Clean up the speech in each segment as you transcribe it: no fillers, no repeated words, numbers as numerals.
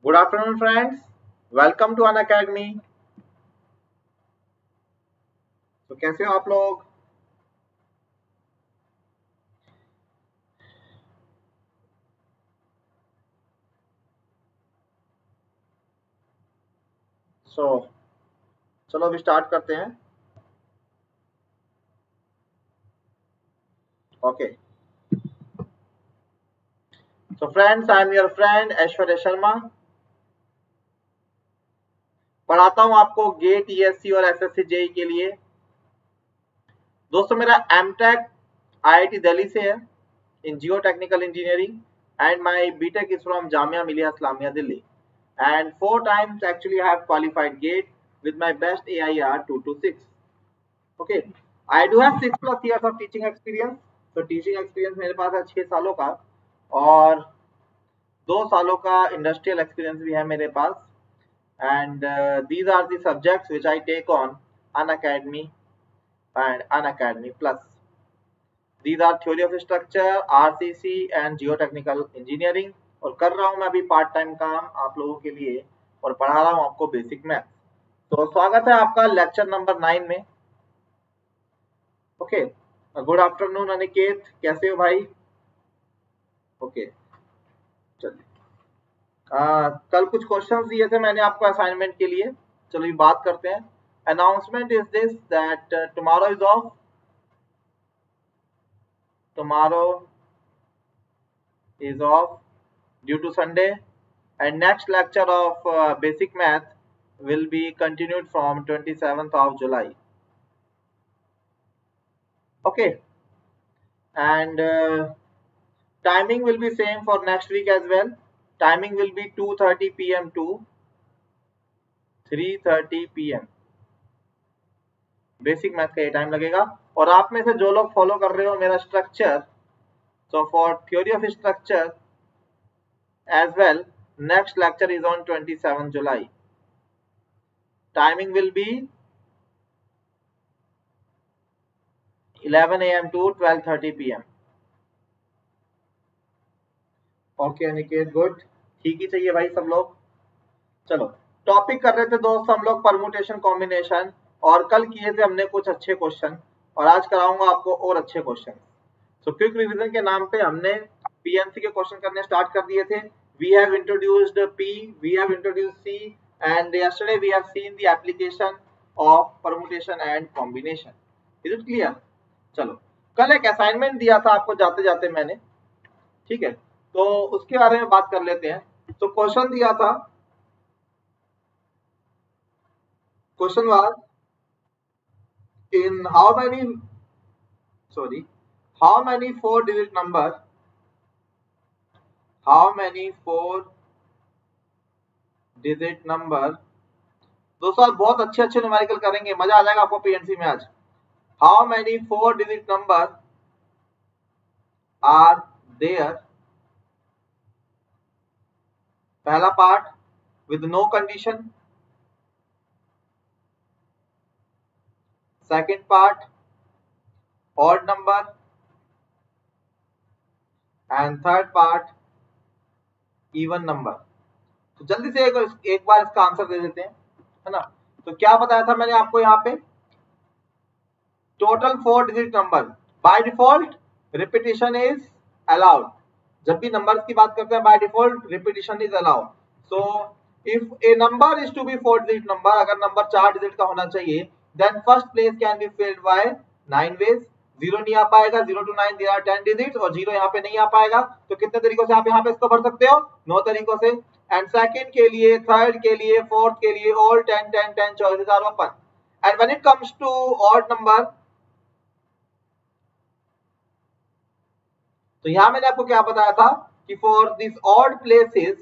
Good afternoon friends, welcome to Unacademy. तो कैसे हो आप लोग? सो चलो अभी स्टार्ट करते हैं। Okay, so friends, I am your friend Aishwarya Sharma. पढ़ाता हूँ आपको गेट, ईएससी और एसएससी जेई के लिए। दोस्तों, मेरा एमटेक आईआईटी दिल्ली से है in geotechnical engineering, and my BTech is from Jamia Millia Islamia Delhi, and 4 times actually I have qualified GATE with my best AIR 226. Okay, I do have 6+ years of teaching experience. तो teaching experience मेरे पास है 6 सालों का, और 2 सालों का इंडस्ट्रियल एक्सपीरियंस भी है मेरे पास। And these are the subjects which I take on Unacademy and Unacademy plus. These are theory of structure, RCC and geotechnical engineering. और कर रहा हूँ मैं अभी पार्ट टाइम काम आप लोगों के लिए, और पढ़ा रहा हूँ आपको बेसिक मैथ। तो स्वागत है आपका लेक्चर नंबर 9 में। ओके, गुड आफ्टरनून अनिकेत, कैसे हो भाई? ओके, चलिए। कल कुछ क्वेश्चंस दिए थे मैंने आपको असाइनमेंट के लिए, चलो ये बात करते हैं। Announcement is this that tomorrow is of, tomorrow is off due to Sunday, and next lecture of basic math will be continued from 27th of July. Okay, and timing will be same for next week as well. Timing will be 2:30 p.m. to 3:30 p.m. Basic math का ये time लगेगा। और आप में से जो लोग follow कर रहे हो मेरा structure, so for theory of structure as well, next lecture is on 27th July. Timing will be 11 a.m. to 12:30 p.m. Okay Aniket, good, ठीक ही चाहिए भाई सब लोग। चलो, टॉपिक कर रहे थे दोस्त हम लोग परमुटेशन कॉम्बिनेशन, और कल किए थे हमने कुछ अच्छे क्वेश्चन, और आज कराऊंगा आपको और अच्छे क्वेश्चन। सो क्विक रिवीजन के नाम पे हमने पीएनसी के क्वेश्चन करने स्टार्ट कर दिए थे। We have introduced P, we have introduced C, and yesterday we have seen the application of permutation and combination. Is it clear? चलो, कल एक असाइनमेंट दिया था आपको जाते जाते मैंने, ठीक है, तो उसके बारे में बात कर लेते हैं। तो क्वेश्चन दिया था, question was in how many, sorry, how many 4 digit number, how many 4 digit number. दोस्तों आज बहुत अच्छे अच्छे न्यूमेरिकल करेंगे, मजा आ जाएगा आपको पीएनसी में आज। How many 4 digit number are there, पहला part with no condition, second part odd number, and third part even number. तो जल्दी से एक बार इसका आंसर दे देते हैं, है ना। तो क्या बताया था मैंने आपको यहाँ पे, total 4 digit number. By default repetition is allowed. जब भी नंबर्स की बात करते हैं by default repetition is allowed. So if a number is to be 4 digit number, अगर नंबर 4 डिजिट का होना चाहिए, then first place can be filled by 9 ways. 0 नहीं आ पाएगा, 0 to 9 देयर आर 10 डिजिट्स, और 0 यहाँ पे नहीं आ पाएगा, तो कितने तरीकों से आप यहाँ पे इसको भर सकते हो? 9 तरीकों से। एंड सेकंड के लिए, थर्ड के लिए, फोर्थ के लिए, all 10 10 10 choices are open. And when it comes to odd number, तो यहां मैंने आपको क्या बताया था कि for this odd places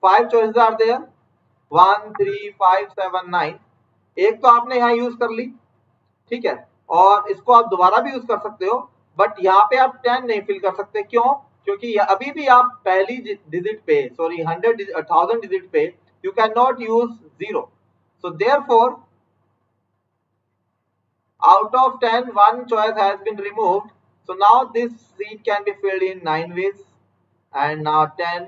5 choices are there, 1 3 5 7 9। एक तो आपने यहाँ यूज कर ली, ठीक है, और इसको आप दोबारा भी यूज कर सकते हो, बट यहाँ पे आप 10 नहीं फिल कर सकते। क्यों? क्योंकि अभी भी आप पहली डिजिट पे, सॉरी 1000 डिजिट पे you can not use 0। So therefore out of 10, one choice has been removed. So now this seat can be filled in 9 ways, and now 10,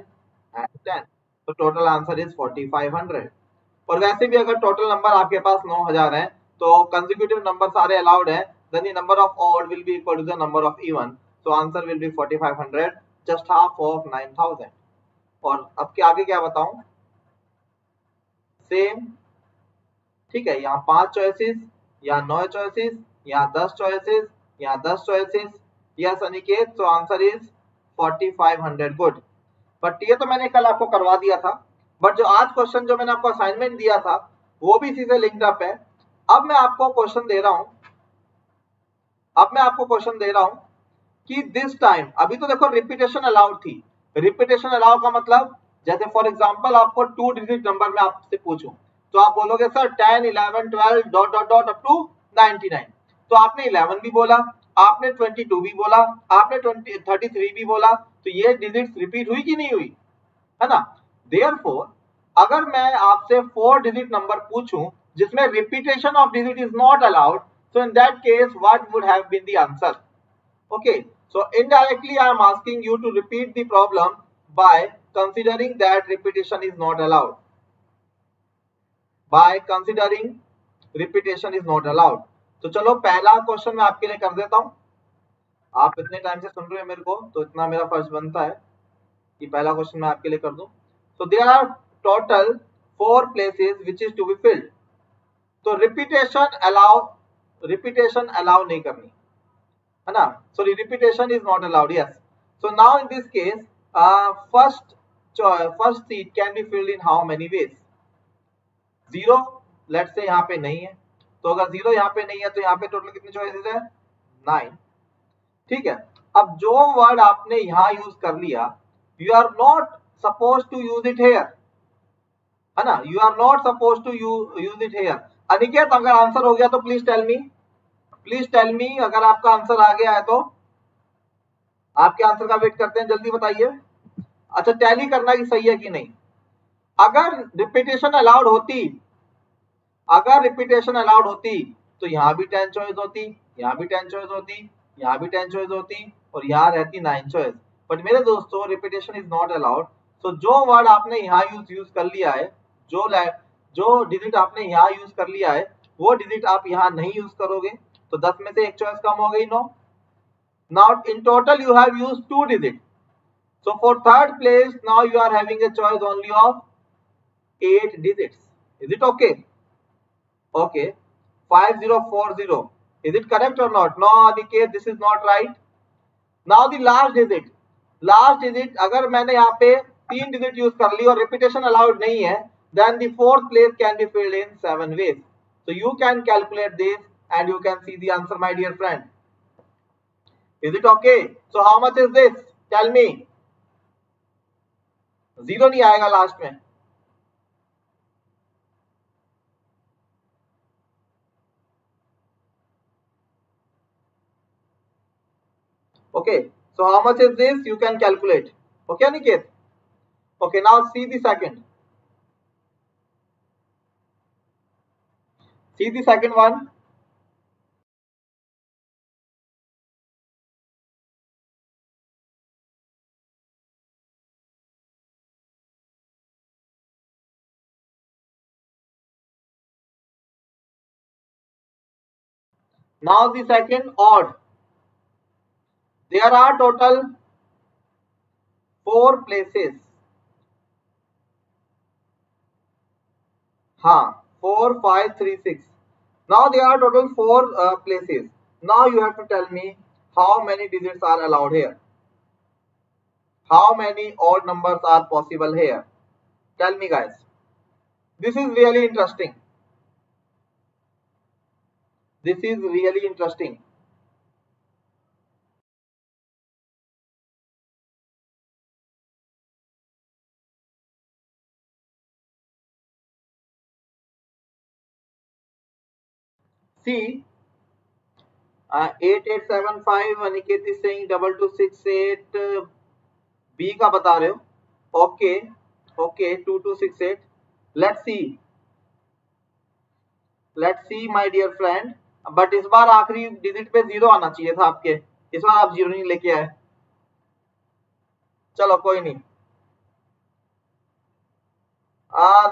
and 10। तो टोटल आंसर इज 4500। और वैसे भी अगर total number आपके पास 9000 है तो consecutive number सारे allowed है, then the number of odd will be equal to the number of even, so answer will be 4500, just half of 9000। और अब के आगे क्या बताऊं, सेम, ठीक है, यहाँ 5 चॉइसेस, यहाँ 9 चॉइसेस, यहाँ 10 चॉइसेस, यहाँ 10 choices. Yes Aniket, so answer is 4500। Good. But ये तो मैंने कल आपको करवा दिया था, बट जो आज क्वेश्चन जो मैंने आपको असाइनमेंट दिया था वो भी इसी से लिंक्ड अप है। अब मैं आपको क्वेश्चन दे रहा हूं, कि दिस टाइम, अभी तो देखो रिपीटेशन अलाउड थी। रिपीटेशन अलाउ का मतलब, जैसे फॉर एग्जांपल आपको 2 डिजिट नंबर में आपसे पूछूं तो आप बोलोगे sir 10 11 12 dot dot dot up to 99। तो आपने 11 भी बोला, आपने 22 भी बोला, आपने 33 भी बोला, तो ये डिजिट्स रिपीट हुई कि नहीं हुई, है ना। देयरफॉर अगर मैं आपसे 4 डिजिट नंबर पूछूं जिसमें repetition of digit is not allowed, so in that case what would have been the answer? Okay, so indirectly I am asking you to repeat the problem by considering that repetition is not allowed, तो चलो पहला question मैं आपके लिए कर देता हूं। आप इतने टाइम से सुन रहे हैं मेरे को, तो इतना मेरा फर्ज बनता है कि पहला क्वेश्चन मैं आपके लिए कर दूं। So there are total 4 places which is to be filled, तो रिपीटेशन अलाउ नहीं करनी, है ना। Sorry, repetition is not allowed, yes. So now in this case first seat can be filled in how many ways? 0 let's say यहाँ पे नहीं है, तो अगर 0 यहाँ पे नहीं है तो यहाँ पे टोटल कितनी चॉइसेस है? 9, ठीक है। अब जो वर्ड आपने यहाँ यूज कर लिया, you are not suppose to use it here, है ना, you are not suppose to use it here. Aniket अगर आंसर हो गया तो प्लीज टेल मी, अगर आपका आंसर आ गया है तो आपके आंसर का वेट करते हैं, जल्दी बताइए। अच्छा, टैली करना कि सही है कि नहीं। अगर रिपीटेशन अलाउड होती तो यहाँ भी 10 चॉइस होती, यहाँ भी 10 चॉइस होती, यहाँ भी 10 चॉइस होती, और यहाँ रहती 9 चॉइस। बट मेरे दोस्तों रिपीटेशन इज नॉट अलाउड, तो जो वर्ड आपने यहाँ यूज कर लिया है, जो डिजिट आपने यहाँ यूज कर लिया है, वो डिजिट आप यहाँ नहीं यूज करोगे, तो 10 में से एक चॉइस कम हो गई, 9। Now in total you have used 2 digits. So for third place now you are having a choice only of 8 digits. Is it okay? Okay. 5040. Is it correct or not? No, Aniket, this is not right. Now the last digit. अगर मैंने यहाँ पे 3 digit use कर ली और repetition allowed नहीं है, then the fourth place can be filled in 7 ways. So you can calculate this and you can see the answer, my dear friend. Is it okay? So how much is this? Tell me. 0 नहीं आएगा last में। Okay. So how much is this? You can calculate. Okay, Aniket? Okay, now see the second. See the second one. Now the second odd. There are total 4 places. हाँ, 4, 5, 3, 6. Now there are total 4 places. Now you have to tell me how many digits are allowed here. How many odd numbers are possible here? Tell me, guys. This is really interesting. This is really interesting. See, 8875 Aniket is saying 2268 B का बता रहे हो। Okay okay 2268। Let's see my dear friend. But इस बार आखिरी digit पे 0 आना चाहिए था आपके, इस बार आप 0 नहीं लेके आए। चलो कोई नहीं,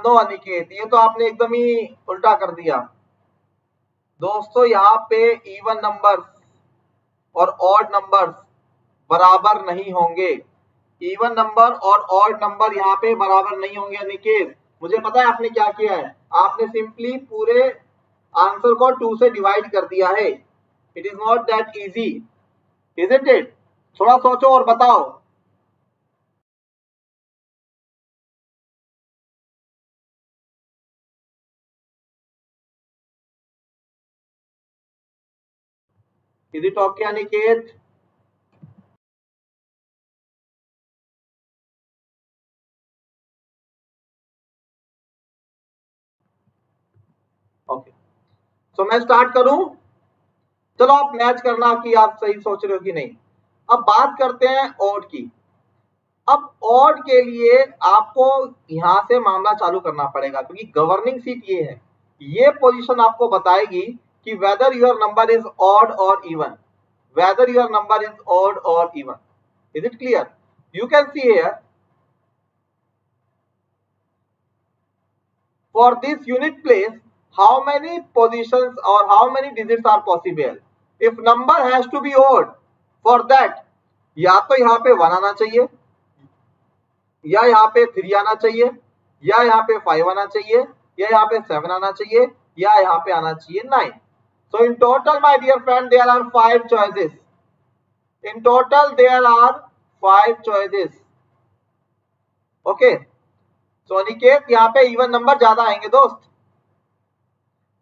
नो अनिकेत, ये तो आपने एकदम ही उल्टा कर दिया दोस्तों। यहाँ पे इवन नंबर्स और ऑड नंबर्स बराबर नहीं होंगे। इवन नंबर और ऑड नंबर यहाँ पे बराबर नहीं होंगे अनिकेत। मुझे पता है आपने क्या किया है, आपने सिंपली पूरे आंसर को 2 से डिवाइड कर दिया है। It is not that easy, isn't it? थोड़ा सोचो और बताओ। Is it okay Aniket? Okay, so मैं स्टार्ट करूं? चलो आप मैच करना कि आप सही सोच रहे हो कि नहीं। अब बात करते हैं ऑड की। अब ऑड के लिए आपको यहां से मामला चालू करना पड़ेगा, क्योंकि गवर्निंग सीट ये है। ये पोजीशन आपको बताएगी कि whether your number is odd और even, whether your number is odd और even. Is it clear? You can see here, for this unit place, how many positions or how many digits are possible? If number has to be odd, for that या तो यहाँ पे 1 आना चाहिए, या यहाँ पे 3 आना चाहिए, या यहाँ पे 5 आना चाहिए, या यहाँ पे 7 आना चाहिए, या यहाँ पे आना चाहिए 9। So in total, my dear friend, there are 5 choices. In total, there are 5 choices. Okay. So Aniket, यहाँ पे इवन नंबर ज्यादा आएंगे दोस्त।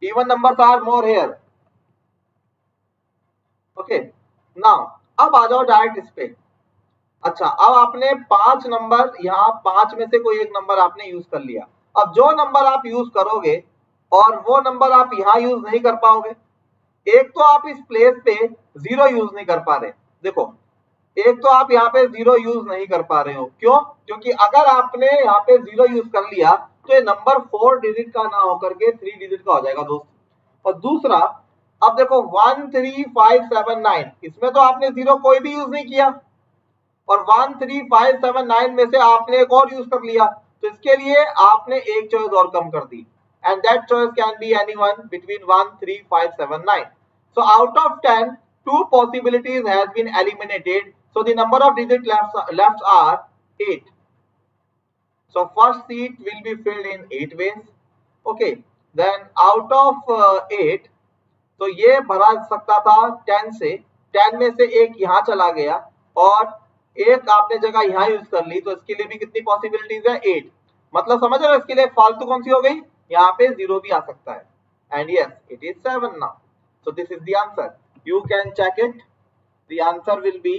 Even numbers are more here. Okay, now अब आ जाओ डायरेक्ट इस पे। अच्छा, अब आपने 5 नंबर, यहाँ 5 में से कोई एक नंबर आपने यूज कर लिया। अब जो नंबर आप यूज करोगे और वो नंबर आप यहाँ यूज नहीं कर पाओगे। एक तो आप इस प्लेस पे 0 यूज नहीं कर पा रहे। देखो, एक तो आप यहाँ पे 0 यूज नहीं कर पा रहे हो। क्यों? क्योंकि अगर आपने यहाँ पे 0 यूज कर लिया तो ये नंबर 4 डिजिट का ना होकर के 3 डिजिट का हो जाएगा दोस्त। और दूसरा, अब देखो 1 3 5 7 9, इसमें तो आपने 0 कोई भी यूज नहीं किया, और 1 3 5 7 9 में से आपने एक और यूज कर लिया, तो इसके लिए आपने एक चॉइस और कम कर दी। And that choice can be anyone between 1 3 5 7 9। So out of 10, 2 possibilities has been eliminated. So the number of digits left are 8. So first seat will be filled in 8 ways. Okay. Then out of 8, तो ये भरा सकता था 10 से। 10 में से एक यहाँ चला गया और एक आपने जगह यहाँ यूज कर ली, तो इसके लिए भी कितनी पॉसिबिलिटीज है? 8। मतलब समझ रहे हो, इसके लिए फालतू कौन सी हो गई? यहाँ पे 0 भी आ सकता है। And yes, it is 7 now. So this is the answer. You can check it. The answer will be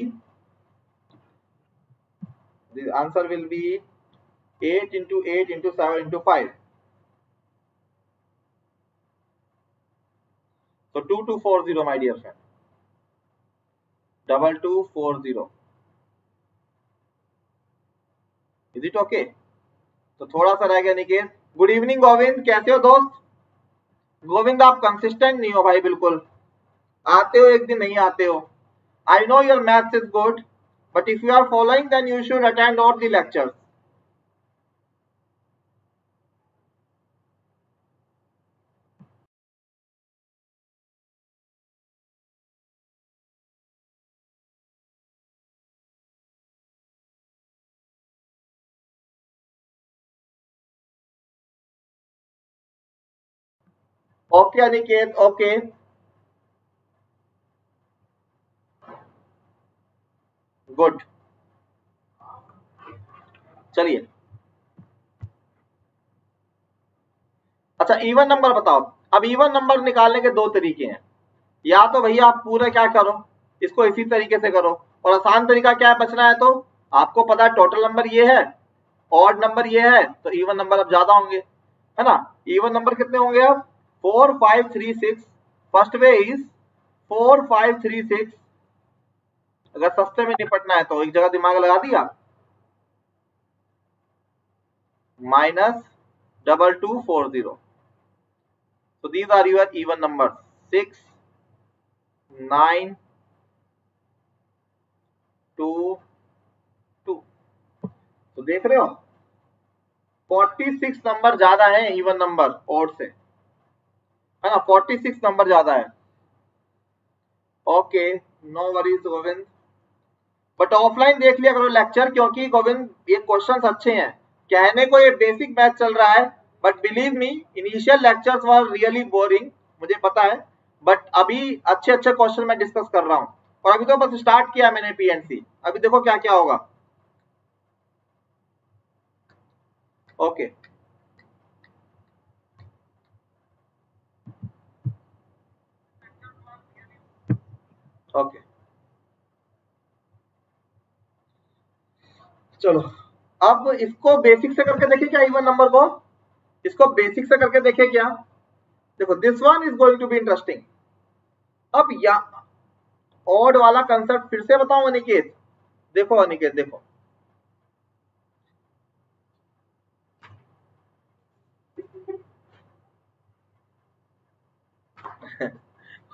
8 into 8 into 7 into 5. So 2240, my dear friend. 2240. Is it okay? तो थोड़ा सा रह गया निकेत। गुड इवनिंग गोविंद, कैसे हो दोस्त? गोविंद, आप कंसिस्टेंट नहीं हो भाई, बिल्कुल। आते हो एक दिन, नहीं आते हो। I know your maths is good, but if you are following, then you should attend all the lectures. Okay, Aniket, okay. Good, चलिए। अच्छा, इवन नंबर बताओ। अब इवन नंबर निकालने के 2 तरीके हैं। या तो भैया आप पूरा क्या करो, इसको इसी तरीके से करो, और आसान तरीका क्या है बचना है तो, आपको पता है टोटल नंबर ये है, ऑड नंबर ये है, तो इवन नंबर अब ज्यादा होंगे, है ना? इवन नंबर कितने होंगे अब? 4 5 3 6। First way is 4 5 3 6। अगर सस्ते में निपटना है तो एक जगह दिमाग लगा दिया, -2240। So these are your even numbers, 6 9 2 2। तो देख रहे हो, 46 नंबर ज्यादा है इवन नंबर और से, है ना, 46 नंबर ज्यादा है। Okay, no worries Govind, but offline देख लिया करो लेक्चर, क्योंकि गोविंद ये क्वेश्चंस अच्छे हैं। कहने को ये बेसिक मैथ चल रहा है, but believe me initial lectures were really boring, मुझे पता है, बट अभी अच्छे अच्छे क्वेश्चन मैं डिस्कस कर रहा हूँ। और अभी तो बस स्टार्ट किया मैंने पीएनसी, अभी देखो क्या क्या होगा। ओके ओके, चलो अब इसको बेसिक से करके देखिए क्या, इवन नंबर को इसको बेसिक से करके देखिए क्या। देखो this one is going to be interesting. अब या ऑड वाला कंसेप्ट फिर से बताऊं अनिकेत, देखो अनिकेत देखो,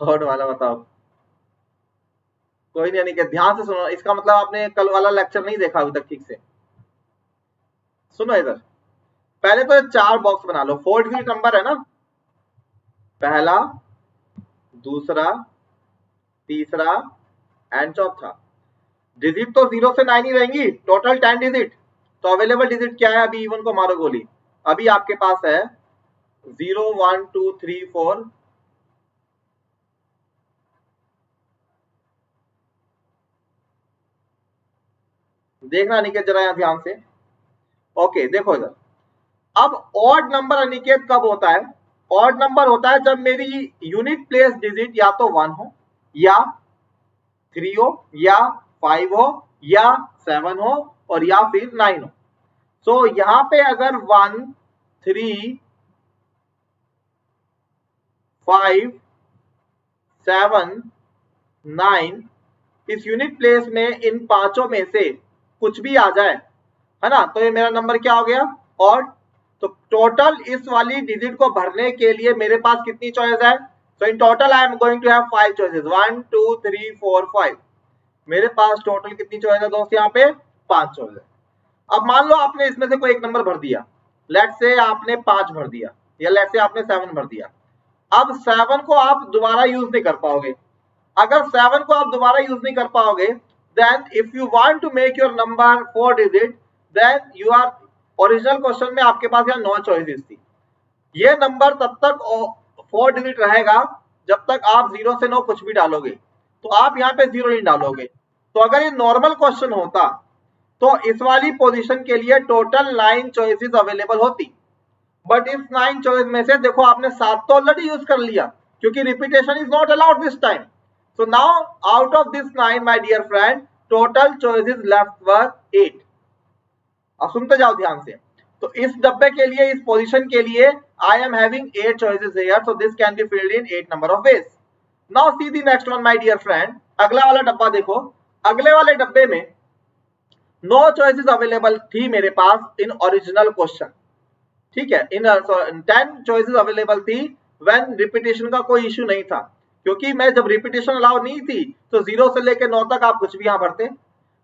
ऑड वाला बताओ। कोई नहीं अनिकेत, ध्यान से सुनो, इसका मतलब आपने कल वाला लेक्चर नहीं देखा अभी तक ठीक से। सुनो इधर, पहले तो 4 बॉक्स बना लो, 4 डिजिट नंबर है ना, पहला, दूसरा, तीसरा एंड चौथा। डिजिट तो 0 से 9 ही रहेंगी, टोटल 10 डिजिट। तो अवेलेबल डिजिट क्या है, अभी इवन को मारो गोली। अभी आपके पास है 0 1 2 3 4, देखना अनिकेत जरा यहां ध्यान से। ओके देखो इधर, अब ऑड नंबर अनिकेत कब होता है, ऑड नंबर होता है जब मेरी यूनिट प्लेस डिजिट या तो 1 हो या 3 हो या 5 हो या 7 हो और या फिर 9 हो। सो यहां पे अगर 1 3 5 7 9 इस यूनिट प्लेस में इन पांचों में से कुछ भी आ जाए, है ना, तो ये मेरा नंबर क्या हो गया, ऑड। तो टोटल इस वाली डिजिट को भरने के लिए मेरे पास कितनी चॉइस है, तो in total I am going to have 5 choices, 1 2 3 4 5। मेरे पास टोटल कितनी चॉइस है दोस्त, यहाँ पे 5 चॉइस है। अब मान लो आपने इसमें से कोई एक नंबर भर दिया, लेट से आपने 5 भर दिया या लेट से आपने 7 भर दिया। अब 7 को आप दोबारा यूज नहीं कर पाओगे। अगर 7 को आप दोबारा यूज नहीं कर पाओगे, then if you want to make your number 4 digit, then you are, original question में आपके पास यहाँ 9 चॉइसेस थी। ये नंबर तब तक 4 डिजिट रहेगा जब तक आप 0 से 9 कुछ भी डालोगे, तो आप यहाँ पे 0 नहीं डालोगे। तो अगर ये नॉर्मल क्वेश्चन होता तो इस वाली पोजीशन के लिए टोटल 9 चॉइसेस अवेलेबल होती, बट इस 9 चॉइस में से देखो आपने 7 तो ऑलरेडी यूज कर लिया, क्योंकि repetition is not allowed this time. So now out of this 9 my dear friend, total choices left were 8। अब सुनते जाओ ध्यान से। तो इस डब्बे के लिए, इस पोजीशन के लिए I am having 8 choices here, so this can be filled in 8 number of ways। Now see the next one my dear friend, अगला वाला डब्बा देखो। अगले वाले डब्बे में 9 choices अवेलेबल थी मेरे पास इन ओरिजिनल क्वेश्चन, ठीक है, इन 10 choices अवेलेबल थी व्हेन रिपीटेशन का कोई इश्यू नहीं था, क्योंकि मैं जब रिपीटेशन अलाउ नहीं थी तो 0 से लेकर 9 तक आप कुछ भी यहां भरते।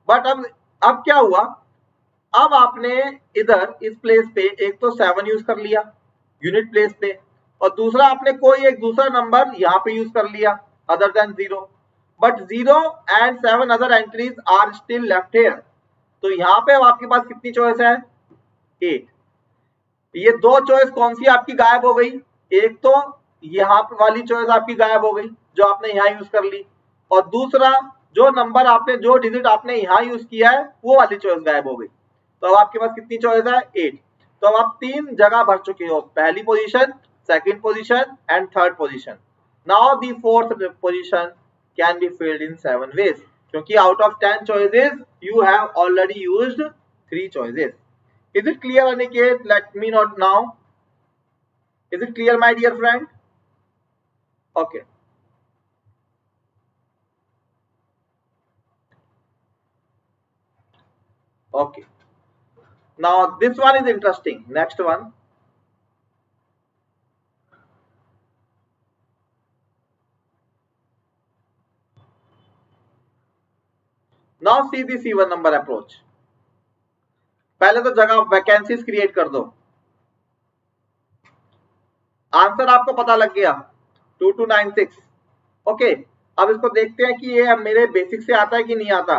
बट अब क्या हुआ, अब आपने इधर इस प्लेस पे एक तो 7 यूज कर लिया यूनिट प्लेस पे, और दूसरा आपने कोई एक दूसरा नंबर यहाँ पे यूज कर लिया other than 0, but 0 and 7 other entries are still left here. तो यहाँ पे अब आपके पास कितनी चॉइस है, 8। ये 2 चॉइस कौन सी आपकी गायब हो गई, एक तो यहाँ वाली चॉइस आपकी गायब हो गई जो आपने यहाँ यूज कर ली, और दूसरा जो नंबर आपने, जो डिजिट आपने यहाँ यूज किया है वो वाली चॉइस गायब हो गई। तो अब आपके पास कितनी चॉइस है, 8। तो अब आप 3 जगह भर चुके हो, पहली position, second position and third position. Now the fourth position can be filled in 7 ways, क्योंकि out of 10 choices you have already used 3 choices. Is it clear Aniket? Let me know now. Is it clear my dear friend? Okay. Okay. Now this one is interesting. Next one. Now see this even number approach. पहले तो जगह vacancies create कर दो, answer आपको पता लग गया 2296। Okay, अब इसको देखते हैं कि ये मेरे बेसिक से आता है कि नहीं आता।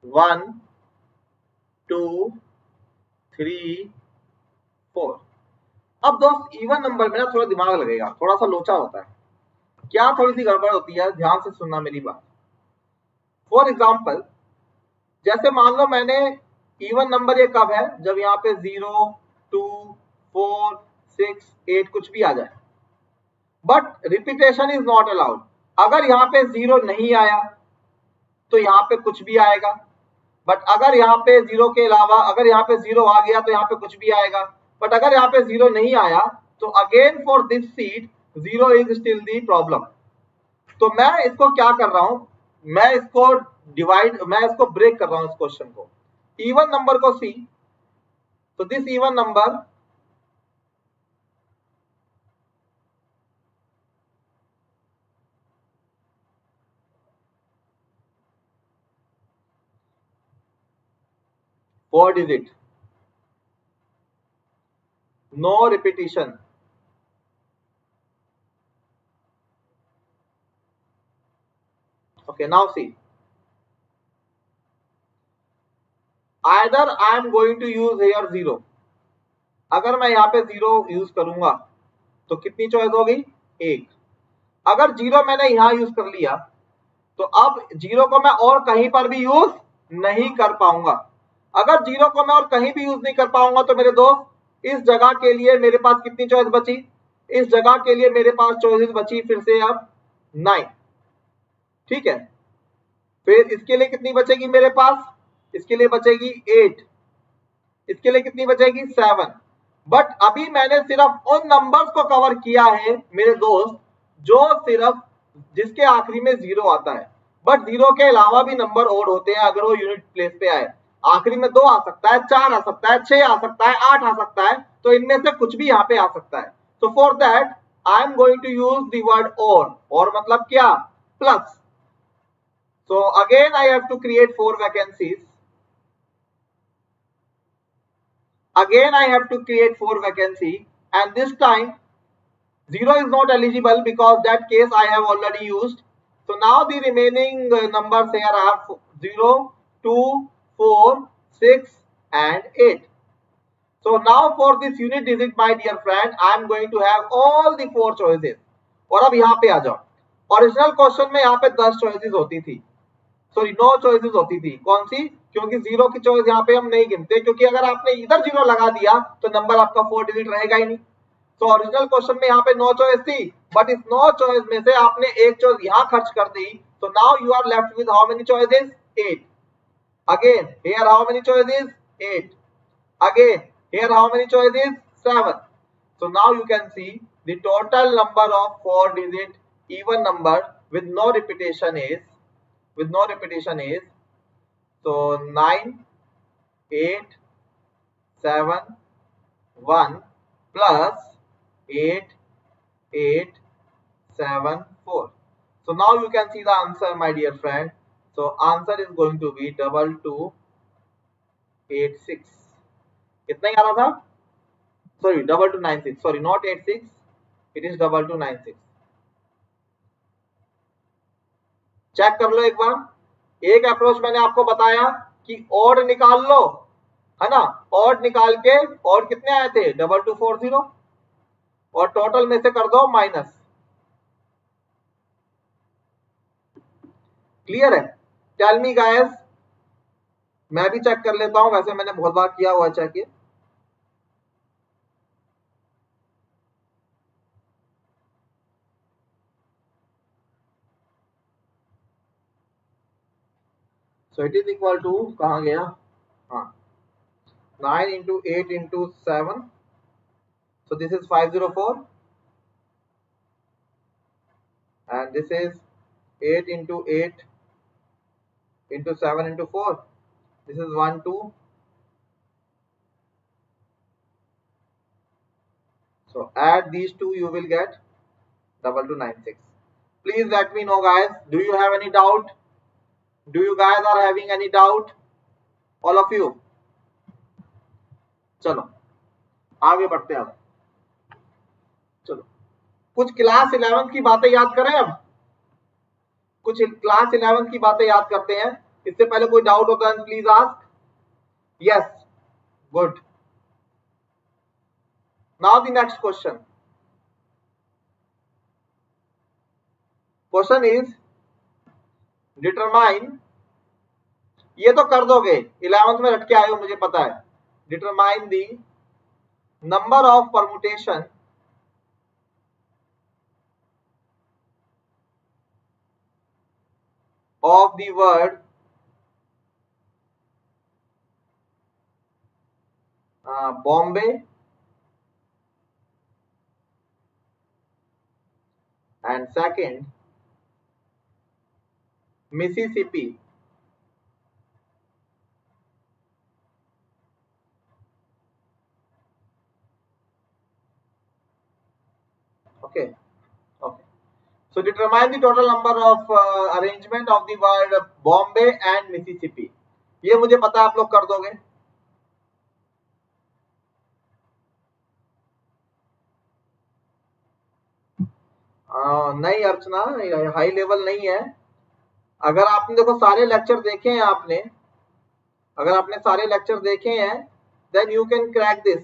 1 2 3 4। अब दोस्त इवन नंबर में ना थोड़ा दिमाग लगेगा, थोड़ा सा लोचा होता है। क्या थोड़ी सी गड़बड़ होती है, ध्यान से सुनना मेरी बात। फॉर एग्जाम्पल, जैसे मान लो मैंने इवन नंबर ये कब है, जब यहाँ पे 0 2 4 6 8 कुछ भी आ जाए, but repetition is not allowed. अगर यहाँ पे 0 नहीं आया तो यहाँ पे कुछ भी आएगा, बट अगर यहाँ पे 0 के अलावा अगर यहाँ पे 0 आ गया तो यहाँ पे कुछ भी आएगा, बट अगर यहाँ पे 0 नहीं आया तो again for this seat 0 is still the problem. तो मैं इसको क्या कर रहा हूं, मैं इसको ब्रेक कर रहा हूं इस क्वेश्चन को। इवन नंबर को सी, तो this even number four digit, no repetition. Okay, now see. Either I am going to use here 0. अगर मैं यहाँ पे 0 यूज करूंगा तो कितनी चॉइस होगी, 1। अगर 0 मैंने यहाँ यूज कर लिया तो अब 0 को मैं और कहीं पर भी यूज नहीं कर पाऊंगा। अगर 0 को मैं और कहीं भी यूज नहीं कर पाऊंगा तो मेरे दोस्त इस जगह के लिए मेरे पास कितनी चॉइस बची, इस जगह के लिए मेरे पास चॉइसेस बची फिर से अब 9। ठीक है, फिर इसके लिए कितनी बचेगी मेरे पास, इसके लिए बचेगी 8, इसके लिए कितनी बचेगी 7। बट अभी मैंने सिर्फ उन नंबर्स को कवर किया है मेरे दोस्त जो सिर्फ जिसके आखिरी में 0 आता है, बट 0 के अलावा भी नंबर और होते हैं अगर वो यूनिट प्लेस पे आए। आखिरी में 2 आ सकता है, 4 आ सकता है, 6 आ सकता है, 8 आ सकता है, तो इनमें से कुछ भी यहाँ पे आ सकता है। तो for that I am going to use the word और मतलब क्या, plus. So again I have to create 4 vacancies. Again I have to create 4 vacancy, and this time 0 is not eligible because that case I have already used. So now the remaining numbers here are 0, 2, 4, 6 and 8. So now for this unit digit my dear friend I am going to have all the 4 choices. और अब यहाँ पे आ जाओ, original question में यहाँ पे 10 choices होती थी, सॉरी 9 चॉइसेस होती थी। कौन सी, क्योंकि 0 की चॉइस यहाँ पे हम नहीं गिनते, क्योंकि अगर आपने इधर 0 लगा दिया तो नंबर आपका 4 डिजिट रहेगा ही नहीं। तो ओरिजिनल क्वेश्चन में यहाँ पे 9 चॉइस थी, बट इस 9 चॉइस में से आपने एक चॉइस यहाँ खर्च कर दी, तो now you are left with how many choices, 8। Again here how many choices, 8। Again here how many choices, 7। So now you can see the total number of 4 digit even number with no repetition is so 9 8 7 1 plus 8 8 7 4. So now you can see the answer my dear friend. So answer is going to be 2286. कितना ही आ रहा था, sorry 2296, sorry not 86, it is 2296। Check कर लो एक बार। एक approach मैंने आपको बताया कि ऑड निकाल लो, है ना, ऑड निकाल के ऑड कितने आए थे 2240, और टोटल में से कर दो माइनस। क्लियर है, टेल मी गाइस। मैं भी चेक कर लेता हूं, वैसे मैंने बहुत बार किया हुआ चेक ये। So it is equal to, कहां गया, हाँ 9 into 8 into 7, so this is 504, and this is 8 into 8 into 7 into 4, this is 1 2, so add these two you will get 2296. Please let me know guys, do you have any doubt, do you guys are having any doubt, all of you? चलो आगे बढ़ते हैं अब। चलो कुछ class 11 की बातें याद करें अब, कुछ क्लास 11 की बातें याद करते हैं। इससे पहले कोई डाउट होता है please ask. Yes, good. Now the next question. Question is determine, ये तो कर दोगे, 11th में रट के आए हो मुझे पता है। Determine the number of permutation of the word Bombay and second Mississippi. Okay, okay. So determine the total number of arrangement of the word Bombay and Mississippi. ये मुझे पता है आप लोग कर दोगे। नहीं अर्चना, हाई लेवल नहीं है। अगर आपने देखो सारे लेक्चर देखे हैं आपने, अगर आपने सारे लेक्चर देखे हैं then you can crack this.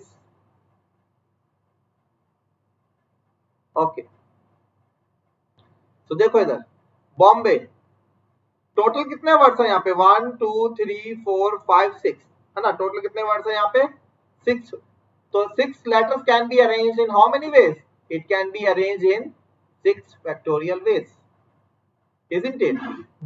Okay, तो देखो इधर बॉम्बे, टोटल कितने वर्ड्स हैं यहाँ पे 1 2 3 4 5 6 है ना। टोटल कितने वर्ड्स हैं यहाँ पे 6। तो 6 letters can be arranged in how many ways, it can be arranged in 6 factorial veg, isn't it.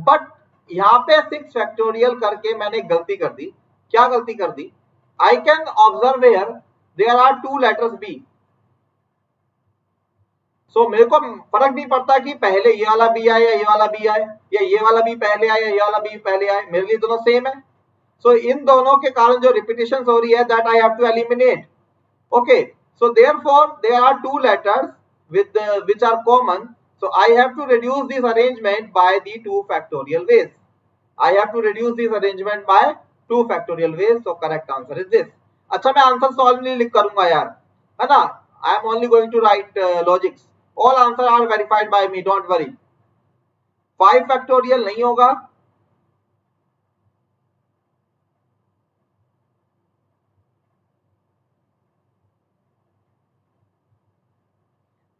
But यहाँ पे 6 फैक्टोरियल करके मैंने गलती कर दी। क्या गलती कर दी, I can observe where there are 2 letters B. So मेरे को फर्क नहीं पड़ता कि पहले ये वाला बी आए या ये वाला बी आए, या ये वाला बी पहले आए या ये वाला बी पहले आए, मेरे लिए दोनों सेम है। सो इन दोनों के कारण जो रिपीटेशन हो रही है that I have to eliminate. Okay, so therefore there are 2 letters with which are common, so I have to reduce this arrangement by the 2 factorial ways. I have to reduce this arrangement by 2 factorial ways, so correct answer is this. अच्छा मैं answer solve नहीं लिख करूंगा यार, है ना। I am only going to write logics. All answer are verified by me, don't worry. 5 factorial नहीं होगा।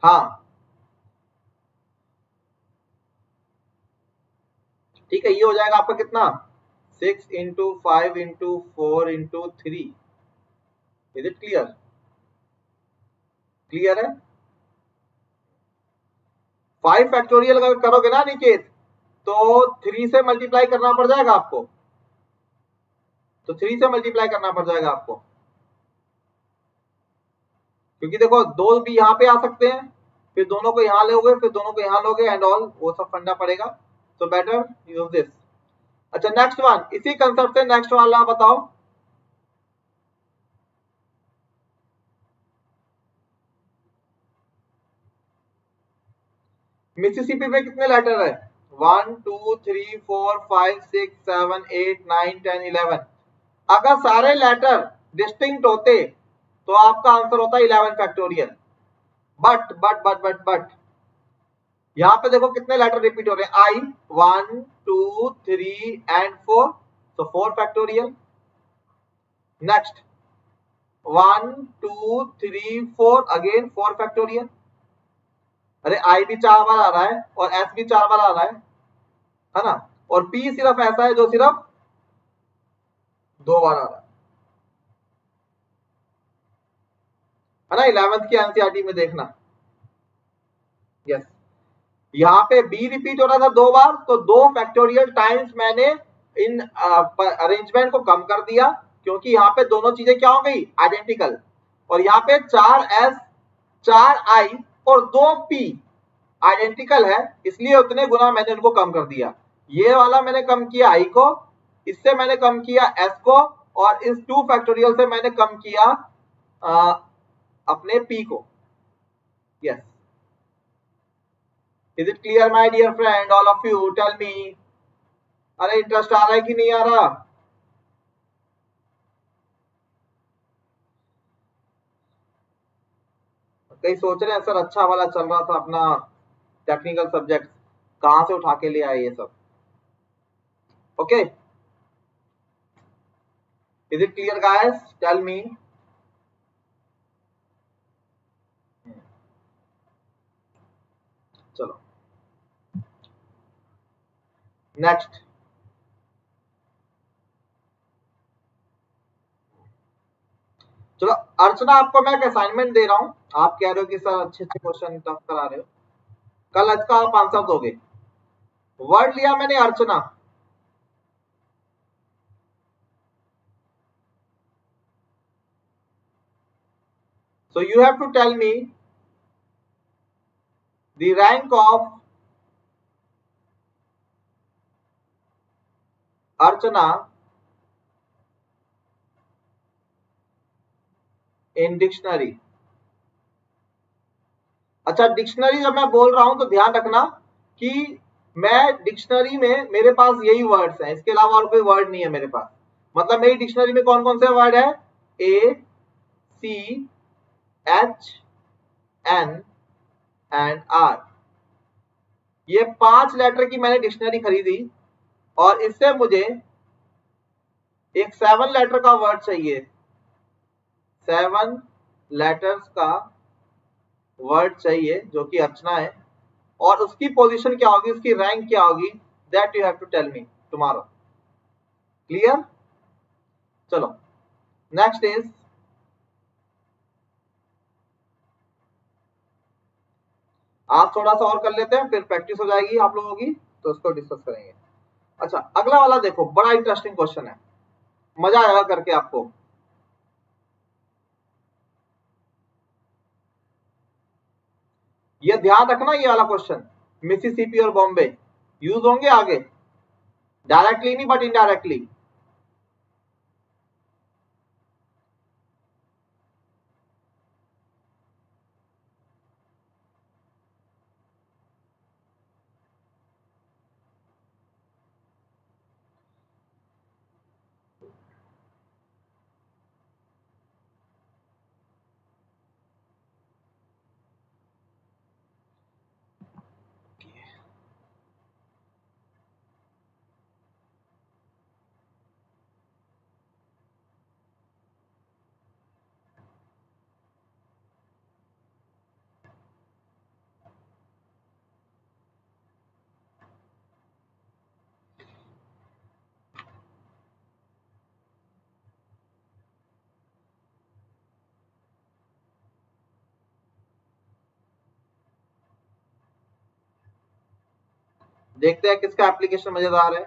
हाँ ठीक है, ये हो जाएगा आपका कितना 6 into 5 into 4 into 3। Is it clear, clear है। 5 फैक्टोरियल अगर करोगे ना निकेत, तो 3 से मल्टीप्लाई करना पड़ जाएगा आपको, तो 3 से मल्टीप्लाई करना पड़ जाएगा आपको, क्योंकि देखो 2 भी यहाँ पे आ सकते हैं, फिर दोनों को यहाँ लोगे, फिर दोनों को यहाँ लोगे एंड ऑल, वो सब फंडा पड़ेगा। तो बेटर यूज दिस। अच्छा नेक्स्ट वन, इसी कंसेप्ट से नेक्स्ट वाला बताओ। मिसिसिपी में कितने लेटर है 1 2 3 4 5 6 7 8 9 10 11। अगर सारे लेटर डिस्टिंक्ट होते तो आपका आंसर होता 11 फैक्टोरियल। बट यहां पे देखो कितने लेटर रिपीट हो रहे हैं, आई 1 2 3 एंड 4, तो 4 फैक्टोरियल। Next 1 2 3 4 again 4 factorial. अरे आई भी 4 बार आ रहा है और एस भी 4 बार आ रहा है ना। और पी सिर्फ ऐसा है जो सिर्फ 2 बार आ रहा है ना। 11th की एनसीईआरटी में देखना। यस, यहाँ पे बी रिपीट हो रहा था 2 बार, तो 2 फैक्टोरियल टाइम्स मैंने इन अरेंजमेंट को कम कर दिया, क्योंकि यहाँ पे दोनों चीजें क्या हो गई आइडेंटिकल। और यहाँ पे 4 एस 4 आई और 2 पी आइडेंटिकल है, इसलिए उतने गुना मैंने उनको कम कर दिया। ये वाला मैंने कम किया आई को, इससे मैंने कम किया एस को, और इस 2 फैक्टोरियल से मैंने कम किया अपने पी को। Yes, is it clear my dear friend, all of you tell me. अरे इंटरेस्ट आ रहा है कि नहीं आ रहा। कई सोच रहे हैं सर अच्छा वाला चल रहा था अपना टेक्निकल सब्जेक्ट, कहां से उठा के ले आए ये सब। Okay, is it clear guys, tell me. चलो नेक्स्ट, चलो अर्चना आपको मैं एक असाइनमेंट दे रहा हूं, आप कह रहे हो कि सर अच्छे अच्छे क्वेश्चन टफ करा रहे हो, कल आज का आप आंसर दोगे। वर्ड लिया मैंने अर्चना, so you have to tell me the rank of Archana in dictionary। अच्छा, डिक्शनरी जब मैं बोल रहा हूं तो ध्यान रखना कि मैं डिक्शनरी में मेरे पास यही वर्ड्स हैं, इसके अलावा और कोई वर्ड नहीं है मेरे पास। मतलब मेरी डिक्शनरी में कौन कौन से वर्ड है, A C H N and R, ये 5 लेटर की मैंने डिक्शनरी खरीदी और इससे मुझे एक 7 लेटर का वर्ड चाहिए, 7 लेटर्स का वर्ड चाहिए जो कि अर्चना है, और उसकी पोजीशन क्या होगी, उसकी रैंक क्या होगी, that you have to tell me tomorrow. Clear? चलो नेक्स्ट इज, आप थोड़ा सा और कर लेते हैं फिर प्रैक्टिस हो जाएगी आप लोगों की, तो उसको डिस्कस करेंगे। अच्छा अगला वाला देखो, बड़ा इंटरेस्टिंग क्वेश्चन है, मजा आएगा करके आपको। ये ध्यान रखना, ये वाला क्वेश्चन मिसिसिपी और बॉम्बे यूज होंगे आगे, डायरेक्टली नहीं बट इनडायरेक्टली। देखते हैं किसका एप्लीकेशन मजेदार है।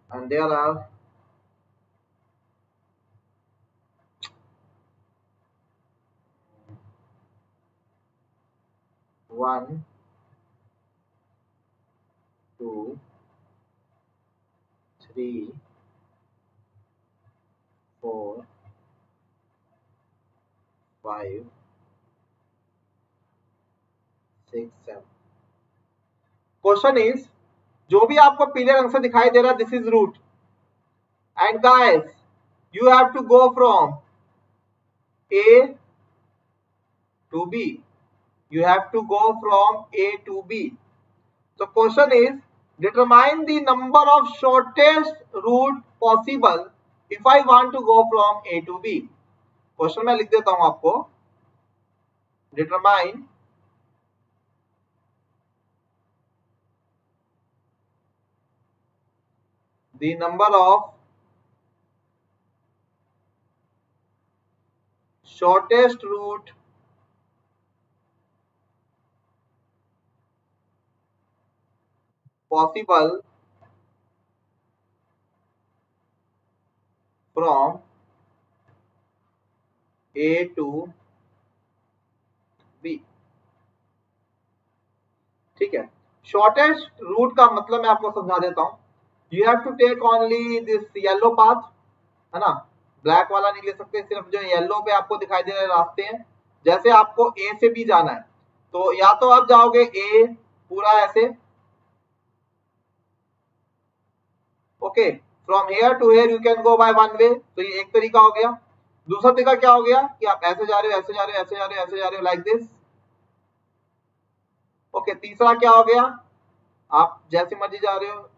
And there are 1 2 3 4 5 6 7। Question is, जो भी आपको पीले रंग से दिखाई दे रहा है this is route, and guys you have to go from A to B, you have to go from A to B. So question is, determine the number of shortest route possible if I want to go from A to B. Question मैं लिख देता हूं आपको, determine the number of shortest route possible from A to B। ठीक है, shortest route का मतलब मैं आपको समझा देता हूं। You have to take only this yellow path, है ना, ब्लैक वाला नहीं ले सकते, सिर्फ जो येलो पे आपको दिखाई दे रहे रास्ते हैं। जैसे आपको ए से बी जाना है तो या तो आप जाओगे ए पूरा ऐसे, okay, from here to here you can go by one way, तो ये एक तरीका हो गया। दूसरा तरीका क्या हो गया कि आप ऐसे जा रहे हो, ऐसे जा रहे हो, ऐसे जा रहे हो, ऐसे जा रहे हो, लाइक दिस, ओके। तीसरा क्या हो गया, आप जैसे मर्जी जा रहे हो।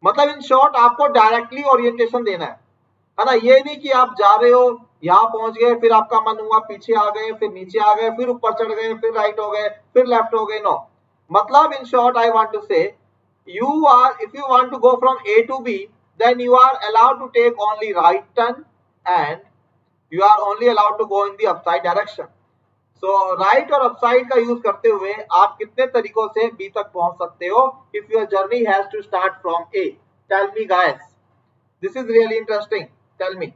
मतलब इन शॉर्ट आपको डायरेक्टली ओरिएंटेशन देना है ना। ये नहीं कि आप जा रहे हो, यहाँ पहुंच गए, फिर आपका मन हुआ पीछे आ गए, फिर नीचे आ गए, फिर ऊपर चढ़ गए, फिर राइट हो गए, फिर लेफ्ट हो गए, नो। मतलब in short I want to say you are, if you want to go from A to B, then you are allowed to take only right turn and you are only allowed to go in the upside direction. So right और upside का use करते हुए आप कितने तरीकों से B तक पहुंच सकते हो if your journey has to start from A? Tell me guys, this is really interesting, tell me.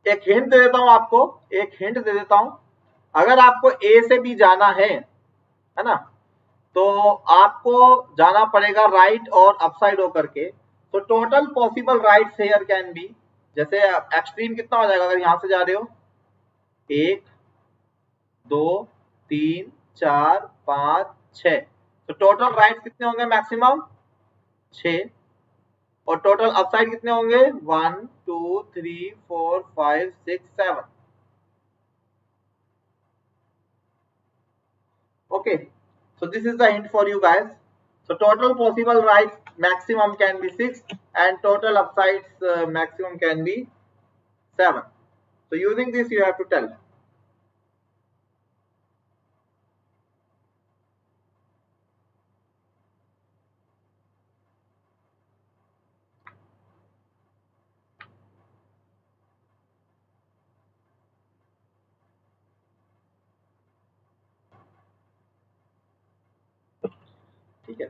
एक हिंट दे देता हूं आपको, एक हिंट दे देता हूं। अगर आपको ए से बी जाना है ना, तो आपको जाना पड़ेगा राइट और अपसाइड होकर के। तो total possible rights here can be, जैसे एक्सट्रीम कितना हो जाएगा अगर यहां से जा रहे हो, 1 2 3 4 5 6, तो टोटल राइट्स कितने होंगे मैक्सिमम 6, और टोटल अपसाइड कितने होंगे 1 2 3 4 5 6 7। Okay, so this is the hint for you guys. So total possible rights maximum can be 6 and total upsides maximum can be 7. So using this you have to tell. ठीक है,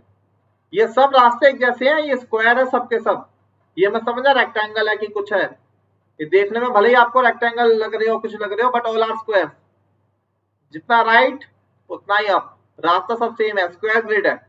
ये सब रास्ते एक जैसे हैं, ये स्क्वायर है सबके सब। ये मैं समझा रेक्टेंगल है कि कुछ है, ये देखने में भले ही आपको रेक्टेंगल लग रहे हो, कुछ लग रहे हो, बट ऑल आर स्क्वायर। जितना राइट उतना ही अप, रास्ता सब सेम है, स्क्वायर ग्रिड है।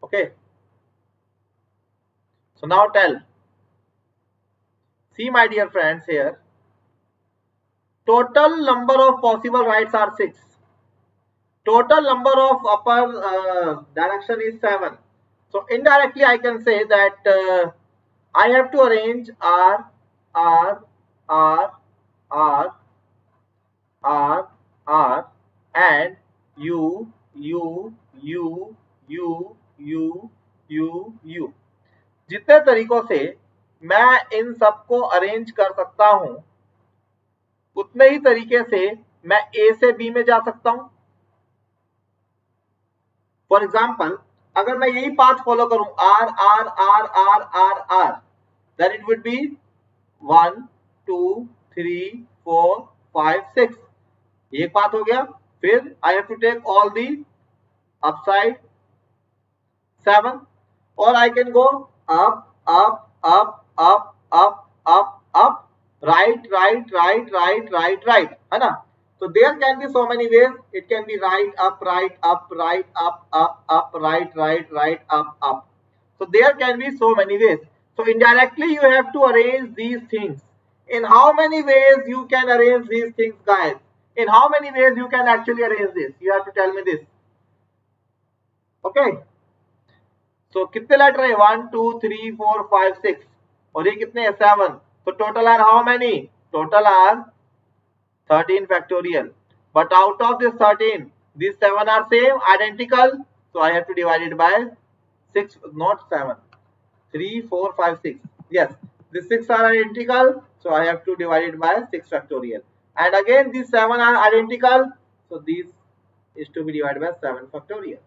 Okay, so now tell, see my dear friends here, total number of possible rights are 6, total number of upper direction is 7. So indirectly I can say that I have to arrange R R R R R R and U U U U U U U। जितने तरीकों से मैं इन सबको arrange कर सकता हूं, उतने ही तरीके से मैं ए से बी में जा सकता हूं। फॉर एग्जाम्पल, अगर मैं यही पाथ फॉलो करूं R R R R R R, then it would be 1 2 3 4 5 6, ये पाथ हो गया। फिर I have to take all the upside 7, और I can go up up up up up up up, right right right right right right, है ना। So there can be so many ways, it can be right up right up right up up up right right right up up। So there can be so many ways. So indirectly you have to arrange these things. In how many ways you can arrange these things, guys? In how many ways you can actually arrange this? You have to tell me this. Okay. So कितने letter है? 1 2 3 4 5 6 और ये कितने हैं? 7. So total are how many? Total are 13 factorial. But out of this 13, these 7 are same, identical. So I have to divide it by 6, not 7. 3 4 5 6. Yes, these 6 are identical. So I have to divide it by 6 factorial. And again these 7 are identical. So this is to be divided by 7 factorial.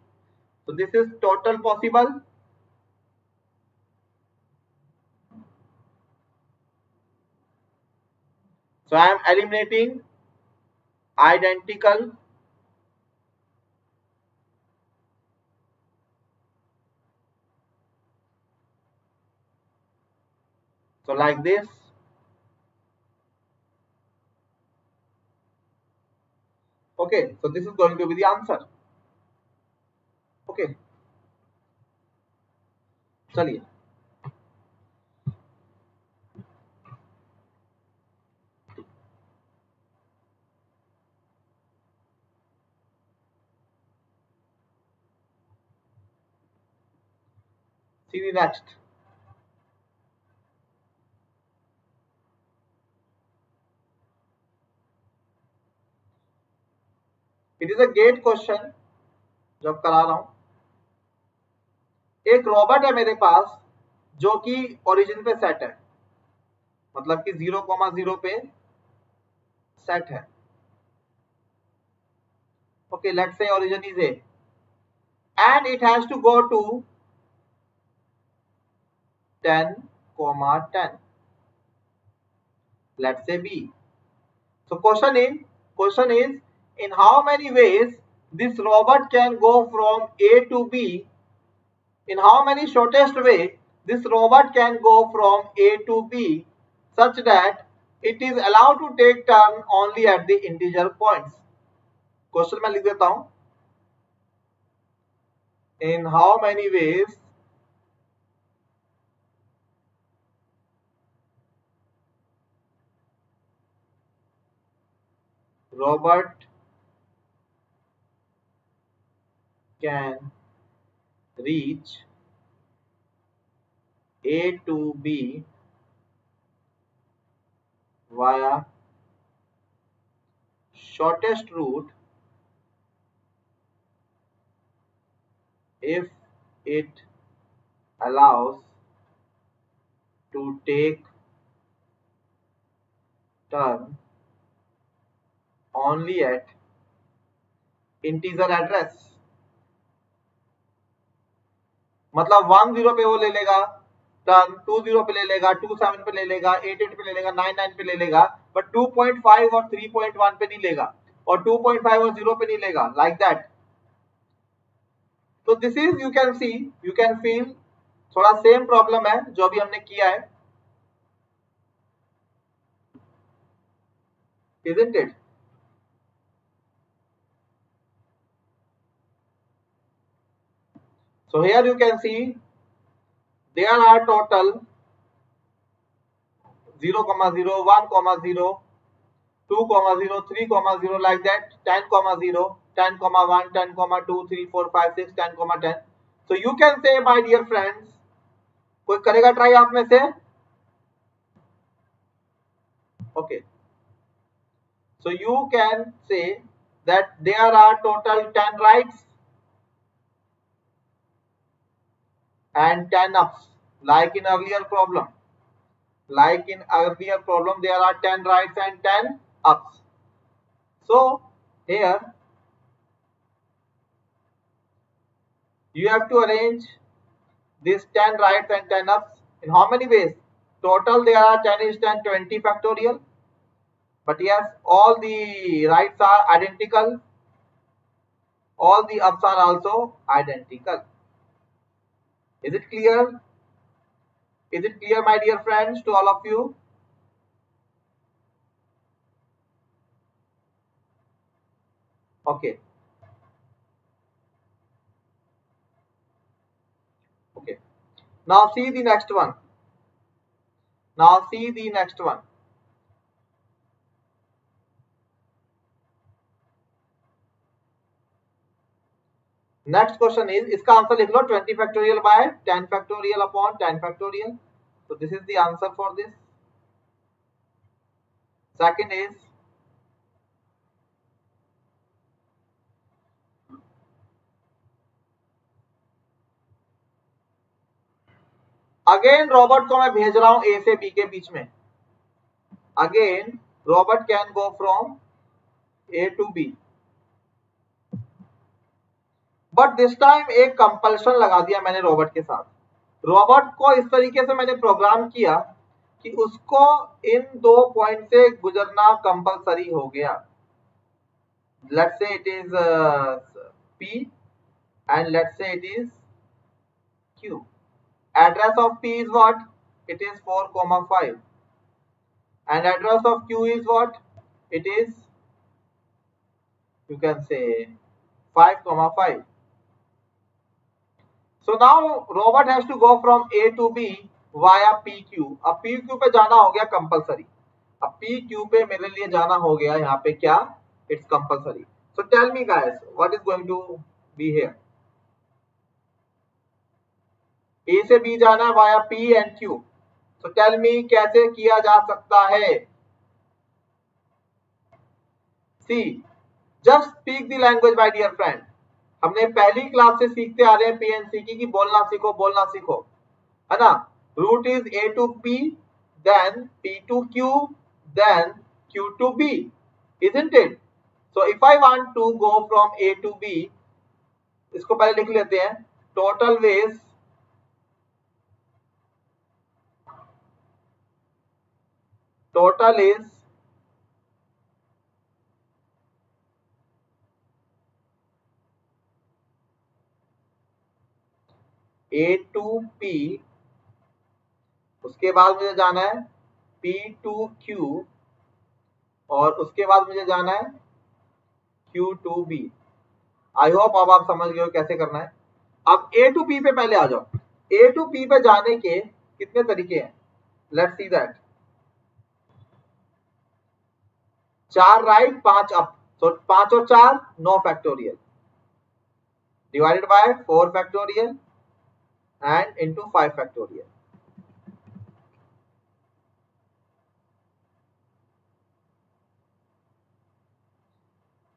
So this is total possible. So I am eliminating identical. So like this. Okay, so this is going to be the answer. Okay, चलिए. See the next. It is a gate question जो करा रहा हूं. एक robot है मेरे पास जो कि ओरिजिन पे सेट है, मतलब कि 0,0 पे सेट है. Okay, let's say origin is A and it has to go to 10,10. Let's say B. So question is in how many ways this robot can go from A to B? In how many shortest way this robot can go from A to B such that it is allowed to take turn only at the integer points? Question मैं लिख देता हूं. In how many ways robot can reach A to B via shortest route if it allows to take turn only at integer address. मतलब 10 पे वो ले लेगा turn, 20 पे ले लेगा, 27 पे ले लेगा, 88 पे ले लेगा, 99 पे ले लेगा, बट 2.5 और 3.1 पे नहीं लेगा और 2.5 और 0 पे नहीं लेगा. Like that. तो this is, you can see, you can feel थोड़ा सेम प्रॉब्लम है जो अभी हमने किया है. Isn't it? So here you can see there are total 0,0, 1,0, 2,0, 3,0 like that, 10,0, 10,1, 10,2, 3, 4, 5, 6, 10,10. So you can say my dear friends, कोई करेगा ट्राई आप में से? Okay. So you can say that there are total 10 rights and 10 ups, like in earlier problem. Like in earlier problem, there are 10 rights and 10 ups. So here you have to arrange these 10 rights and 10 ups in how many ways? Total there are 10 is 10, 20 factorial. But yes, all the rights are identical. All the ups are also identical. Is it clear? Is it clear, my dear friends, to all of you? Okay. Okay. Now see the next one. Now see the next one. Next question is, इसका answer लिख लो 20 factorial by 10 factorial upon 10 factorial. So this is the answer for this. Second is, again Robert को मैं भेज रहा हूं ए से B के बीच में. Again Robert can go from A to B, but this time एक कंपल्शन लगा दिया मैंने रॉबर्ट के साथ. रॉबर्ट को इस तरीके से मैंने प्रोग्राम किया कि उसको इन 2 पॉइंट से गुजरना कंपलसरी हो गया. Let's say it is P and let's say it is Q. Address of P is what? It is 4,5. And address of Q is what? It is, you can say 5,5. So now Robert has to go from A to B via PQ. अब PQ पे जाना हो गया compulsory. अब PQ पे मेरे लिए जाना हो गया यहाँ पे क्या? It's compulsory. So tell me guys, what is going to be here? A से B जाना है via P and Q. So tell me कैसे किया जा सकता है? See, just speak the language my dear friend. हमने पहली क्लास से सीखते आ रहे हैं PNC की कि बोलना सीखो, बोलना सीखो, है ना? Route is A to P, then P to Q, then Q to B, isn't it? So if I want to go from A to B, इसको पहले लिख लेते हैं. Total ways total is A to P, उसके बाद मुझे जाना है P to Q, और उसके बाद मुझे जाना है Q to B. I hope अब आप समझ गए हो कैसे करना है. अब A to P पे पहले आ जाओ. A to P पे जाने के कितने तरीके हैं? Let's see that. 4 right 5 up, तो 5 और 4 9 factorial divided by 4 factorial and into 5 factorial.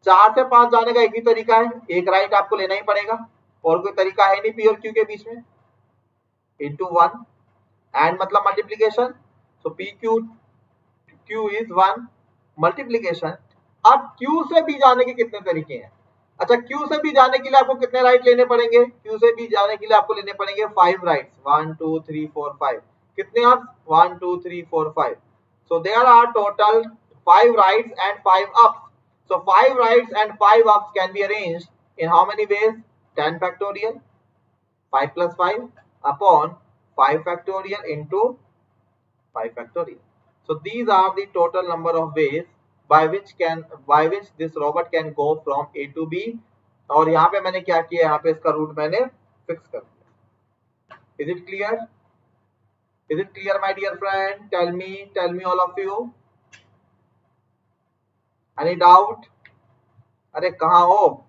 चार से 5 जाने का एक ही तरीका है, एक राइट आपको लेना ही पड़ेगा, और कोई तरीका है नहीं P और Q के बीच में. इनटू 1 एंड मतलब multiplication. So Q is 1 multiplication. अब Q से भी जाने के कितने तरीके हैं? अच्छा, Q से भी जाने के लिए आपको कितने राइट लेने पड़ेंगे? Q से भी जाने के लिए आपको लेने पड़ेंगे 5 राइट्स. 1 2 3 4 5. कितने ups? 1 2 3 4 5. So there are total 5 rights and 5 ups. So 5 rights and 5 ups can be arranged in how many ways? 10 factorial, 5 plus 5 upon 5 factorial into 5 factorial. So these are the total number of ways by which this robot can go from A to B. और यहाँ पे मैंने क्या किया? यहाँ पे इसका root मैंने फिक्स कर दिया. Is it clear? Is it clear, my dear friend? Tell me all of you. Any doubt? अरे कहाँ हो?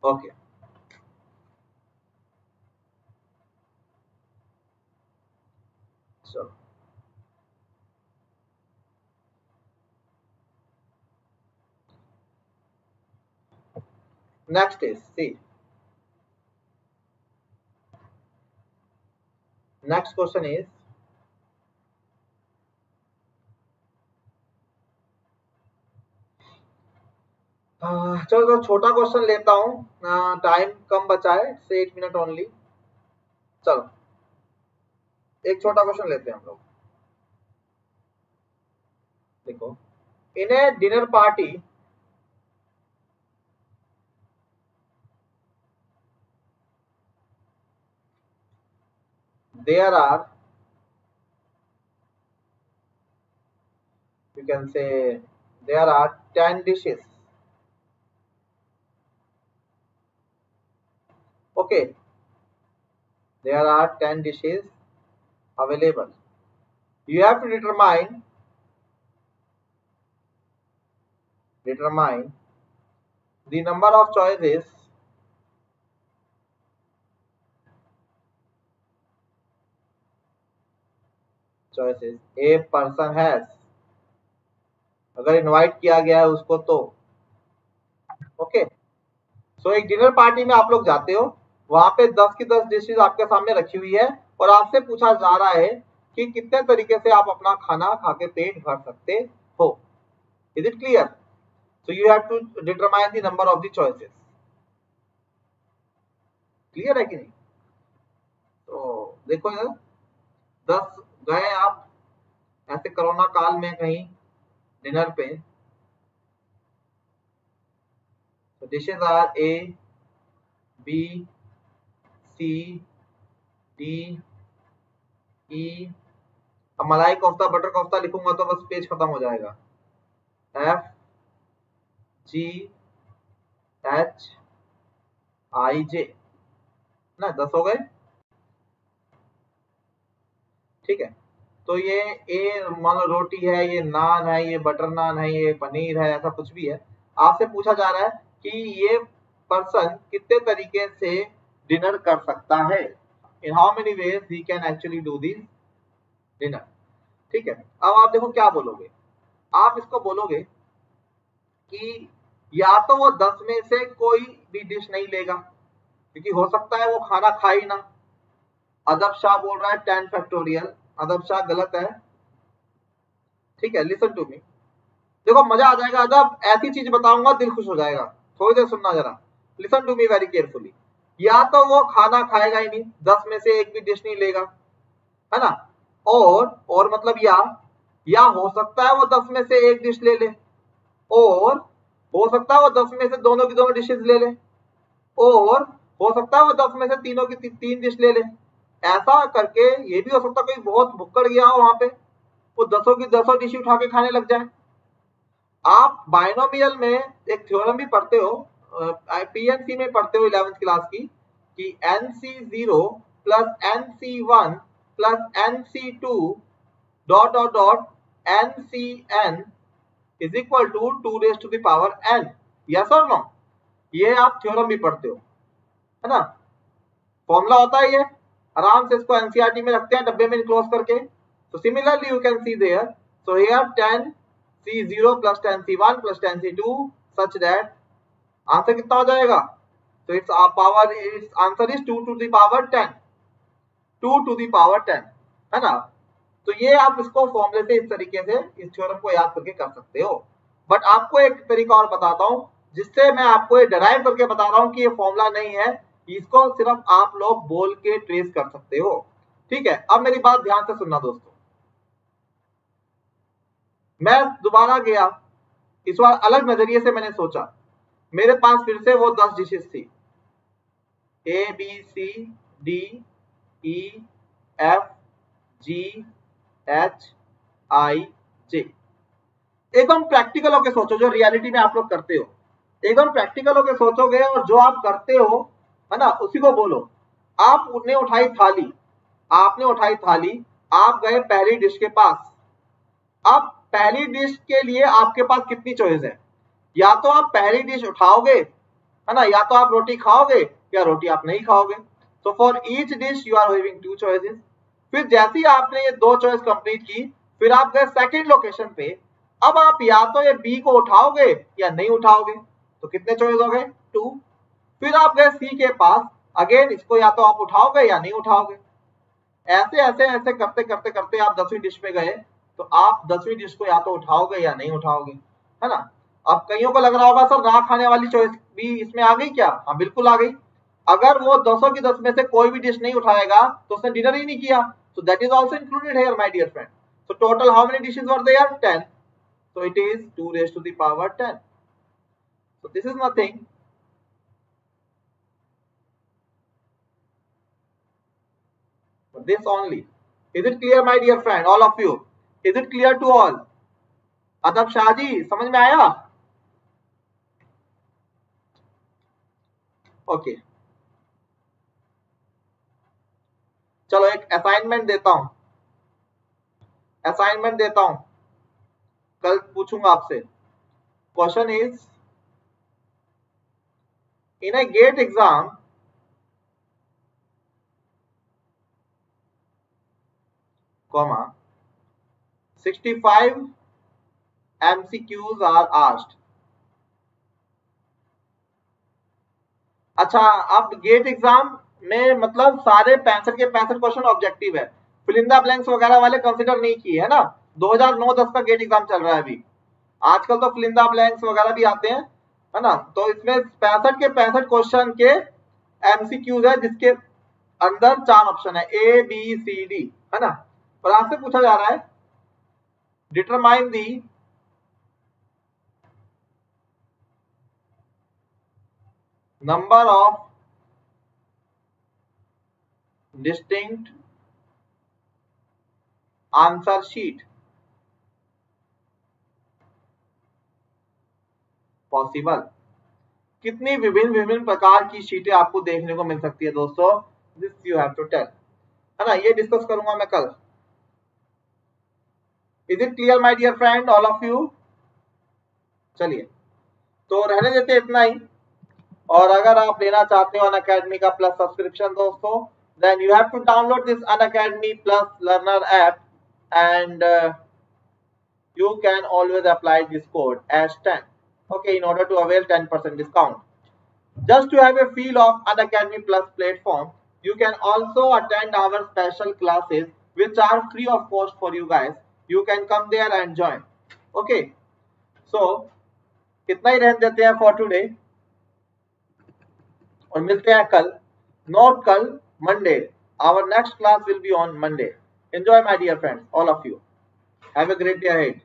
Okay. So next is, see, next question is, चलो तो छोटा क्वेश्चन लेता हूँ, टाइम कम बचा है, 8 मिनट ओनली. चलो एक छोटा क्वेश्चन लेते हैं हम लोग. देखो, in a dinner party there are, you can say there are 10 dishes. Okay, there are 10 dishes available. You have to determine the number of choices a person has. अगर invite किया गया है उसको तो ओके। सो एक डिनर पार्टी में आप लोग जाते हो, वहां पे 10 की 10 डिशेज आपके सामने रखी हुई है और आपसे पूछा जा रहा है कि कितने तरीके से आप अपना खाना खा के पेट भर सकते हो। Is it clear? So you have to determine the number of the choices. Clear है कि नहीं? तो देखो यार, 10 गए आप ऐसे कोरोना काल में कहीं डिनर पे, dishes are A B C D E. अब मलाई कोफ्ता बटर कोफ्ता लिखूंगा तो बस पेज खत्म हो जाएगा। एफ जी एच आई जे ना, 10 हो गए। ठीक है, तो ये ए मान लो रोटी है, ये नान है, ये बटर नान है, ये पनीर है, ऐसा कुछ भी है। आपसे पूछा जा रहा है कि ये पर्सन कितने तरीके से डिनर कर सकता है, in how many ways he can actually do this dinner. ठीक है, अब आप देखो क्या बोलोगे। आप इसको बोलोगे कि या तो वो 10 में से कोई भी डिश नहीं लेगा, क्योंकि हो सकता है वो खाना खा ही ना। अदब शाह बोल रहा है 10 फैक्टोरियल, अदब शाह गलत है। ठीक है, लिसन टू मी, देखो मजा आ जाएगा। अदब ऐसी चीज बताऊंगा दिल खुश हो जाएगा, थोड़ी देर सुनना जरा। Listen to me very carefully. या तो वो खाना खाएगा ही नहीं, 10 में से एक भी डिश नहीं लेगा, है ना। और मतलब या हो सकता है वो 10 में से एक डिश ले ले, और हो सकता है वो 10 में से दोनों की दोनों डिशेज ले ले, और हो सकता है वो 10 में से तीनों की तीन डिश ले ले। ऐसा करके ये भी हो सकता है कोई बहुत भुक्कड़ गया हो वहां पे, वो 10 की 10 डिश उठा के खाने लग जाए। आप बाइनोमियल में एक थ्योरम भी पढ़ते हो, पीएनसी में पढ़ते हो 11th क्लास की, कि NC0 plus NC1 plus NC2 dot dot dot NCN is equal to 2 raise to the power n। Yes और नो? ये आप थ्योरम भी पढ़ते हो, है ना। फॉर्मूला होता है ये, आराम से इसको एनसीईआरटी में रखते हैं डब्बे में क्लोज करके। तो similarly you can see there, so here 10C0 plus 10C1 plus 10C2 such that answer कितना हो जाएगा? तो it's power, it's answer is 2 to the power 10, 2 to the power 10, है ना। तो ये आप इसको फॉर्मूले से इस तरीके से इस थ्योरम को याद करके कर सकते हो। बट आपको एक तरीका और बताता हूं, जिससे मैं आपको ये डराइव करके बता रहा हूं कि ये फॉर्मूला नहीं है, इसको सिर्फ आप लोग बोल के ट्रेस कर सकते हो। ठीक है, अब मेरी बात ध्यान से सुनना दोस्तों। मैं दोबारा गया, इस बार अलग नजरिए से मैंने सोचा। मेरे पास फिर से वो 10 डिशेस थी, A B C D E F G H I J. एकदम प्रैक्टिकल होके सोचो, जो रियलिटी में आप लोग करते हो। एकदम प्रैक्टिकल होके सोचोगे और जो आप करते हो, है ना, उसी को बोलो। आपने उठाई थाली, आपने उठाई थाली, आप गए पहली डिश के पास। अब पहली डिश के लिए आपके पास कितनी चॉइस है? या तो आप पहली डिश उठाओगे, है ना, या तो आप रोटी खाओगे, या रोटी आप नहीं खाओगे। तो for each dish you are having 2 choices. फिर जैसे ही आपने ये 2 चॉइस कंप्लीट की, फिर आप गए सेकंड लोकेशन पे। अब आप या तो ये बी को उठाओगे या नहीं उठाओगे, तो कितने चॉइस हो गए? 2। फिर आप गए सी के पास, अगेन इसको या तो आप उठाओगे या नहीं उठाओगे। ऐसे ऐसे ऐसे करते करते करते आप 10वीं डिश पे गए, तो आप 10वीं डिश को या तो उठाओगे या नहीं उठाओगे, है ना। अब कईयों को लग रहा होगा सर ना खाने वाली चॉइस भी इसमें आ गई क्या? हाँ बिल्कुल आ गई। अगर वो 200 की 10 में से कोई भी डिश नहीं उठाएगा तो उसने डिनर ही नहीं किया। So that is also included here, my dear friend. So total how many dishes were there? 10. So it is 2 raised to the power 10. So this is nothing. But this only. Is it clear, my dear friend? All of you. Is it clear to all? अदब शाहजी समझ में आया? Okay चलो एक assignment देता हूं, कल पूछूंगा आपसे। Question is, in a GATE exam comma 65 MCQs are asked। अच्छा, अब गेट एग्जाम में मतलब सारे 65 के 65 क्वेश्चन ऑब्जेक्टिव है, फिलिंदा ब्लैंक्स वगैरह वाले कंसिडर नहीं किए है ना। 2009-10 का गेट एग्जाम चल रहा है अभी, आजकल तो फिलिंदा ब्लैंक्स वगैरह भी आते हैं, है ना। तो इसमें 65 के 65 क्वेश्चन के एमसीक्यूज है, जिसके अंदर 4 ऑप्शन है, ए बी सी डी, है ना। और आपसे पूछा जा रहा है, determine the number of distinct answer sheet possible. कितनी विभिन्न प्रकार की शीटें आपको देखने को मिल सकती है दोस्तों, this you have to tell, है ना। ये डिस्कस करूंगा मैं कल। Is it clear my dear friend, all of you? चलिए, तो रहने देते इतना ही। और अगर आप लेना चाहते हो अनअकैडमी का प्लस सब्सक्रिप्शन दोस्तों, then you have to download this Unacademy Plus Learner app, and you can always apply this code as 10, okay, in order to avail 10% discount. Just to have a feel of Unacademy Plus platform, you can also attend our special classes which are free of cost for you guys. You can come there and join, okay. So इतना ही रहने देते हैं for today, और मिलते हैं कल, not कल, Monday. Our next class will be on Monday. Enjoy my dear friends, all of you, have a great day ahead.